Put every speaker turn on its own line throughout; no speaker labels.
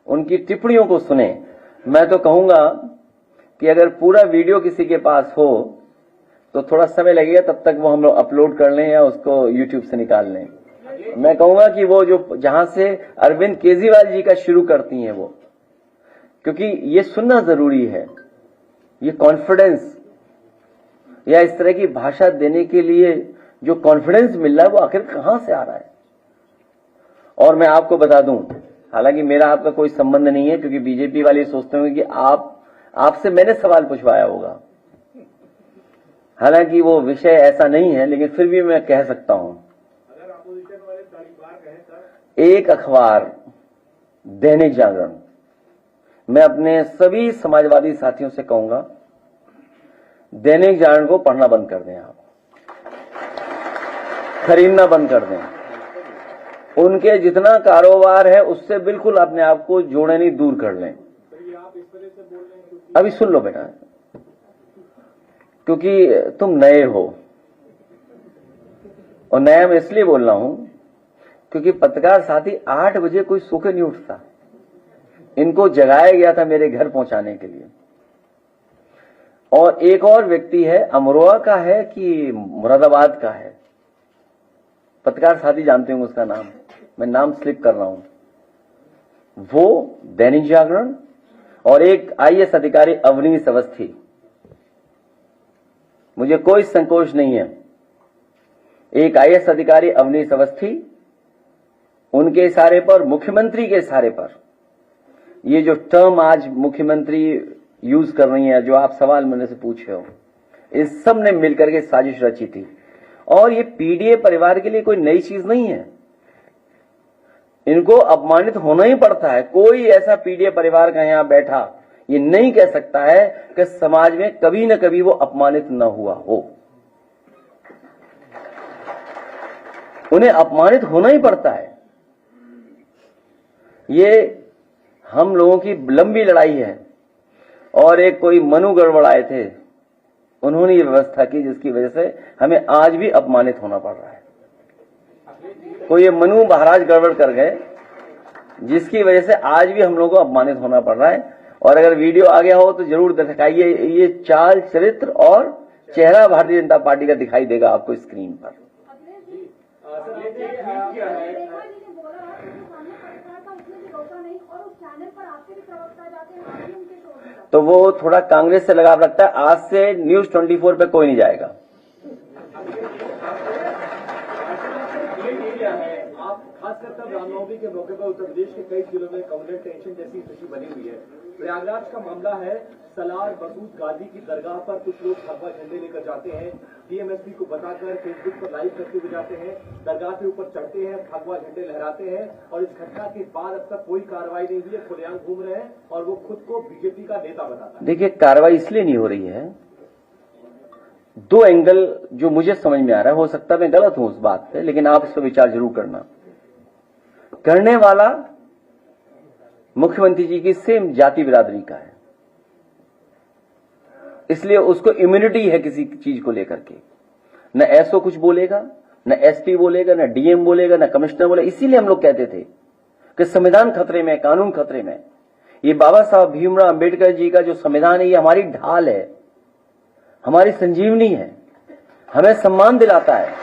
उनकी टिप्पणियों को सुने। मैं तो कहूंगा कि अगर पूरा वीडियो किसी के पास हो तो थोड़ा समय लगेगा, तब तक वो हम लोग अपलोड कर लें या उसको यूट्यूब से निकाल लें। मैं कहूंगा कि वो जो जहां से अरविंद केजरीवाल जी का शुरू करती हैं वो, क्योंकि ये सुनना जरूरी है। ये कॉन्फिडेंस या इस तरह की भाषा देने के लिए जो कॉन्फिडेंस मिल रहा है वो आखिर कहां से आ रहा है। और मैं आपको बता दूं, हालांकि मेरा आपका कोई संबंध नहीं है, क्योंकि बीजेपी वाले सोचते होंगे कि आपसे मैंने सवाल पूछवाया होगा। हालांकि वो विषय ऐसा नहीं है, लेकिन फिर भी मैं कह सकता हूं।
अगर अपोजिशन वाले तारीख बार कहें सर,
एक अखबार दैनिक जागरण, मैं अपने सभी समाजवादी साथियों से कहूंगा, दैनिक जागरण को पढ़ना बंद कर दें, आप खरीदना बंद कर दें। उनके जितना कारोबार है उससे बिल्कुल अपने आप को जोड़े नहीं, दूर कर लें।
आप इस तरह से बोल रहे हैं
अभी सुन लो बेटा, क्योंकि तुम नए हो, और नया मैं इसलिए बोल रहा हूं क्योंकि पत्रकार साथी 8 बजे कोई सो के नहीं उठता। इनको जगाया गया था मेरे घर पहुंचाने के लिए। और एक और व्यक्ति है, अमरोहा का है कि मुरादाबाद का है, पत्रकार साथी जानते होंगे उसका नाम, मैं नाम स्लिप कर रहा हूं। वो दैनिक जागरण, और एक आईएएस अधिकारी अवनीश अवस्थी। मुझे कोई संकोच नहीं है, एक आईएएस अधिकारी अवनीश अवस्थी, उनके इशारे पर, मुख्यमंत्री के इशारे पर, ये जो टर्म आज मुख्यमंत्री यूज कर रही है, जो आप सवाल मेरे से पूछे हो, इस सब ने मिलकर के साजिश रची थी। और ये पीडीए परिवार के लिए कोई नई चीज नहीं है, इनको अपमानित होना ही पड़ता है। कोई ऐसा पीडीए परिवार का यहां बैठा ये नहीं कह सकता है कि समाज में कभी न कभी वो अपमानित न हुआ हो। उन्हें अपमानित होना ही पड़ता है। ये हम लोगों की लंबी लड़ाई है। और एक कोई मनु गड़बड़ाए थे, उन्होंने ये व्यवस्था की जिसकी वजह से हमें आज भी अपमानित होना पड़ रहा है। कोई ये मनु महाराज गड़बड़ कर गए जिसकी वजह से आज भी हम लोगों को अपमानित होना पड़ रहा है। और अगर वीडियो आ गया हो तो जरूर दिखाइए। ये चाल, चरित्र और चेहरा भारतीय जनता पार्टी का दिखाई देगा आपको स्क्रीन पर। तो वो थोड़ा कांग्रेस से लगाव रखता है। आज से न्यूज 24 पे कोई नहीं जाएगा।
आप खासकर तब रामनवमी के मौके पर उत्तर प्रदेश के कई जिलों में कम्युनल टेंशन जैसी स्थिति बनी हुई है। प्रयागराज का मामला है, सलार मसूद गाजी की दरगाह पर कुछ लोग भगवा झंडे लेकर जाते हैं, डीएमएसपी को बताकर फेसबुक पर लाइव करते हुए जाते हैं, दरगाह के ऊपर चढ़ते हैं, भगवा झंडे लहराते हैं, और इस घटना के बाद अब तक कोई कार्रवाई नहीं हुई है। खुलेआम घूम रहे हैं और वो खुद को बीजेपी का नेता बताता है।
देखिए, कार्रवाई इसलिए नहीं हो रही है, दो एंगल जो मुझे समझ में आ रहा है, हो सकता है मैं गलत हूं उस बात पे, लेकिन आप इस पर विचार जरूर करना। करने वाला मुख्यमंत्री जी की सेम जाति बिरादरी का है, इसलिए उसको इम्यूनिटी है किसी चीज को लेकर के। न एसओ कुछ बोलेगा, न एसपी बोलेगा, न डीएम बोलेगा, न कमिश्नर बोलेगा। इसीलिए हम लोग कहते थे कि संविधान खतरे में, कानून खतरे में। ये बाबा साहब भीमराव अंबेडकर जी का जो संविधान है, ये हमारी ढाल है, हमारी संजीवनी है, हमें सम्मान दिलाता है।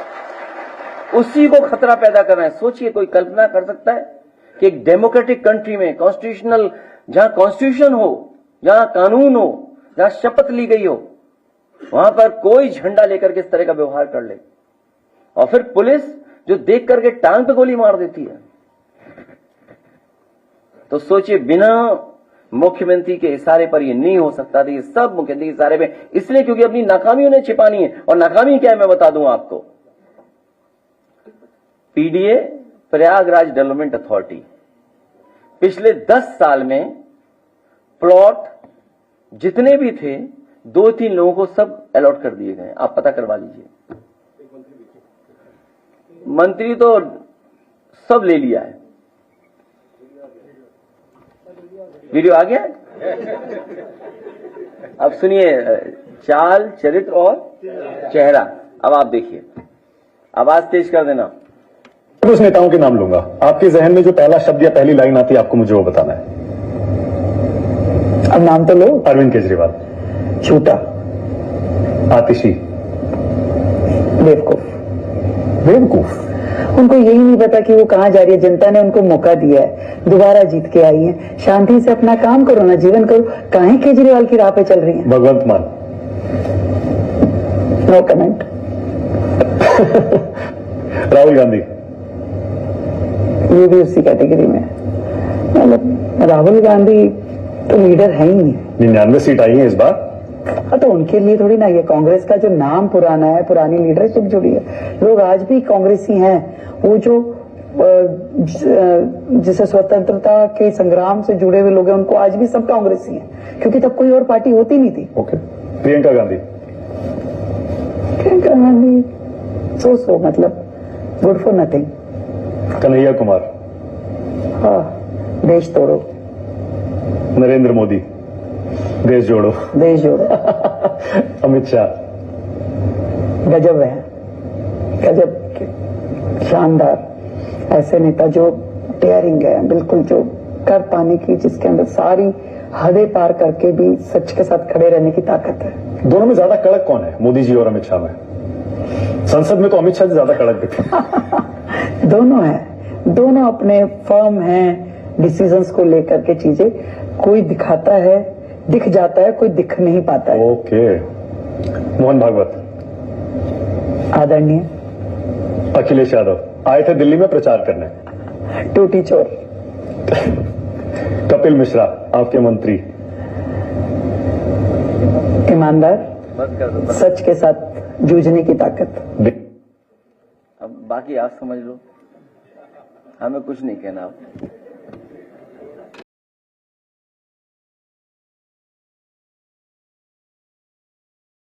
उसी को खतरा पैदा कर रहे हैं। सोचिए, कोई कल्पना कर सकता है कि एक डेमोक्रेटिक कंट्री में, कॉन्स्टिट्यूशनल, जहां कॉन्स्टिट्यूशन हो, जहां कानून हो, जहां शपथ ली गई हो, वहां पर कोई झंडा लेकर के इस तरह का व्यवहार कर ले, और फिर पुलिस जो देख करके टांग पे गोली मार देती है। तो सोचिए, बिना मुख्यमंत्री के इशारे पर ये नहीं हो सकता था। ये सब मुख्यमंत्री के इशारे में, इसलिए क्योंकि अपनी नाकामी उन्हें छिपानी है। और नाकामी क्या है मैं बता दूं आपको। पीडीए, प्रयागराज डेवलपमेंट अथॉरिटी, पिछले 10 साल में प्लॉट जितने भी थे 2-3 लोगों को सब अलॉट कर दिए गए। आप पता करवा लीजिए। मंत्री तो सब ले लिया है। वीडियो आ गया। अब सुनिए, चाल, चरित्र और चेहरा। अब आप देखिए, आवाज तेज कर देना।
कुछ नेताओं के नाम लूंगा, आपके जहन में जो पहला शब्द या पहली लाइन आती है आपको मुझे वो बताना है। अब नाम तो लो।
अरविंद केजरीवाल।
झूठा,
आतिशी।
बेवकूफ।
बेवकूफ।
उनको यही नहीं पता कि वो कहाँ जा रही है। जनता ने उनको मौका दिया है, दोबारा जीत के आई है। शांति से अपना काम करो ना, जीवन करो। काहे केजरीवाल की राह पे चल रही है?
भगवंत मान।
No comment.
राहुल गांधी।
ये भी उसी कैटेगरी में है। मतलब राहुल गांधी तो लीडर है ही नहीं।
99 सीट आई है इस बार।
हाँ, तो उनके लिए थोड़ी ना, ये कांग्रेस का जो नाम पुराना है, पुरानी लीडरशिप जुड़ी है। लोग आज भी कांग्रेसी हैं। वो जो जिसे स्वतंत्रता के संग्राम से जुड़े हुए लोग हैं, उनको आज भी सब कांग्रेसी हैं, क्योंकि तब कोई और पार्टी होती नहीं थी।
ओके। प्रियंका गांधी।
प्रियंका गांधी सो मतलब good for nothing.
Kanhaiya Kumar.
हाँ, देश तोड़ो,
नरेंद्र मोदी। देश जोड़ो।
देश जोड़ो।
अमित शाह।
गजब है, गजब के शानदार ऐसे नेता जो डेयरिंग है, बिल्कुल जो कर पाने की, जिसके अंदर सारी हदें पार करके भी सच के साथ खड़े रहने की ताकत है।
दोनों में ज्यादा कड़क कौन है, मोदी जी और अमित शाह में? संसद में तो अमित शाह जी ज्यादा कड़क दिखते हैं।
दोनों हैं, दोनों अपने फर्म हैं डिसीजंस को लेकर के। चीजें कोई दिखाता है, दिख जाता है, कोई दिख नहीं पाता है।
ओके। मोहन भागवत।
आदरणीय।
अखिलेश यादव आए थे दिल्ली में प्रचार करने।
टूटी चोर।
कपिल मिश्रा आपके मंत्री।
ईमानदार,
बस कर दो, बस।
सच के साथ जूझने की ताकत।
अब बाकी आप समझ लो, हमें कुछ नहीं कहना।